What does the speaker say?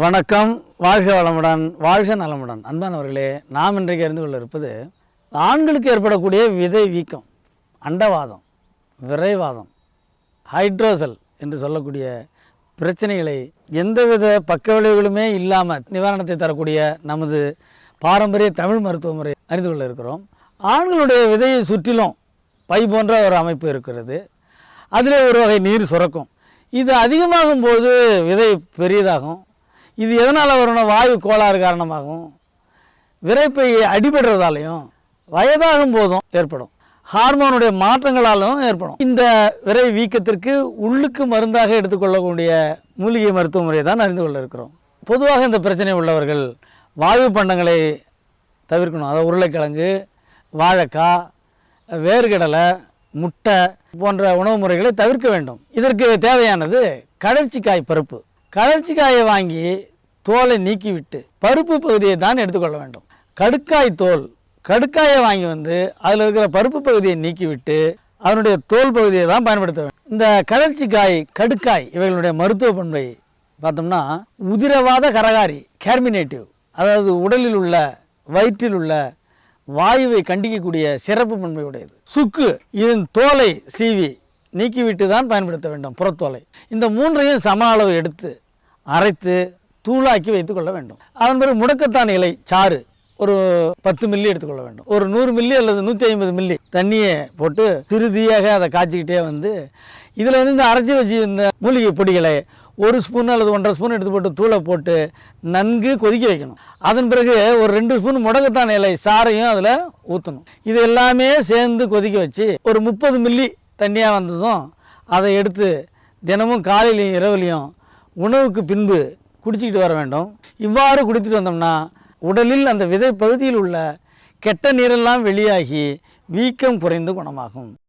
வணக்கம். வாழ்க வளமுடன், வாழ்க நலமுடன். அன்பானவர்களே, நாம் இன்றைக்கு அறிந்து கொள்ள இருப்பது ஆண்களுக்கு ஏற்படக்கூடிய விதை வீக்கம், அண்டவாதம், விரைவாதம், ஹைட்ரோசல் என்று சொல்லக்கூடிய பிரச்சனைகளை எந்தவித பக்க விளைவுகளுமே இல்லாமல் நிவாரணத்தை தரக்கூடிய நமது பாரம்பரிய தமிழ் மருத்துவ முறை அறிந்து கொள்ள இருக்கிறோம். ஆண்களுடைய விதையை சுற்றிலும் பை போன்ற ஒரு அமைப்பு இருக்கிறது. அதிலே ஒரு வகை நீர் சுரக்கும். இது அதிகமாகும் போது விதை பெரியதாகும். இது எதனால் வரும்னா வாயு கோளாறு காரணமாகவும், விரைப்பை அடிபடுறதாலையும், வயதாகும் போதும் ஏற்படும், ஹார்மோனுடைய மாற்றங்களாலும் ஏற்படும். இந்த விரை வீக்கத்திற்கு உள்ளுக்கு மருந்தாக எடுத்துக்கொள்ளக்கூடிய மூலிகை மருத்துவ முறையை தான் அறிந்து கொள்ள இருக்கிறோம். பொதுவாக இந்த பிரச்சனை உள்ளவர்கள் வாயு பண்டங்களை தவிர்க்கணும். அதாவது உருளைக்கிழங்கு, வாழைக்காய், வேர்க்கடலை, முட்டை போன்ற உணவு முறைகளை தவிர்க்க வேண்டும். இதற்கு தேவையானது கடற்சிக்காய் பருப்பு. கடற்சிக்காயை வாங்கி தோலை நீக்கிவிட்டு பருப்பு பகுதியை தான் எடுத்துக்கொள்ள வேண்டும். கடுக்காய் தோல், கடுக்காயை வாங்கி வந்து அதில் இருக்கிற பருப்பு பகுதியை நீக்கிவிட்டு அதனுடைய தோல் பகுதியை தான் பயன்படுத்த வேண்டும். இந்த கடற்சிக்காய், கடுக்காய் இவைகளுடைய மருத்துவ பண்பை பார்த்தோம்னா உதிரவாத கரகாரி, கேர்மினேட்டிவ், அதாவது உடலில் உள்ள வயிற்றில் உள்ள வாயுவை கண்டிக்கக்கூடிய சிறப்பு பண்பை உடையது. சுக்கு, இதன் தோலை சீவி நீக்கிவிட்டு தான் பயன்படுத்த வேண்டும், புறத்தோலை. இந்த மூன்றையும் சம அளவு எடுத்து அரைத்து தூளாக்கி வைத்துக்கொள்ள வேண்டும். அதன் பிறகு முடக்கத்தான் இலை சாறு ஒரு 10 மில்லி எடுத்துக்கொள்ள வேண்டும். ஒரு 100 மில்லி அல்லது 150 மில்லி தண்ணியை போட்டு சிறுதியாக அதை காய்ச்சிக்கிட்டே வந்து இதில் இந்த அரைச்சி வச்சு இந்த மூலிகை பொடிகளை 1 ஸ்பூன் அல்லது 1.5 ஸ்பூன் எடுத்து போட்டு தூளை போட்டு நன்கு கொதிக்க வைக்கணும். அதன் பிறகு ஒரு 2 ஸ்பூன் முடக்கத்தான் இலை சாறையும் அதில் ஊற்றணும். இது எல்லாமே சேர்ந்து கொதிக்க வச்சு ஒரு 30 மில்லி தண்ணியாக வந்ததும் அதை எடுத்து தினமும் காலையிலையும் இரவுலையும் உணவுக்கு பின்பு குடிச்சிக்கிட்டு வர வேண்டும். இவ்வாறு குடித்துட்டு வந்தோம்னா உடலில் அந்த விதை பகுதியில் உள்ள கெட்ட நீரெல்லாம் வெளியாகி வீக்கம் குறைந்து குணமாகும்.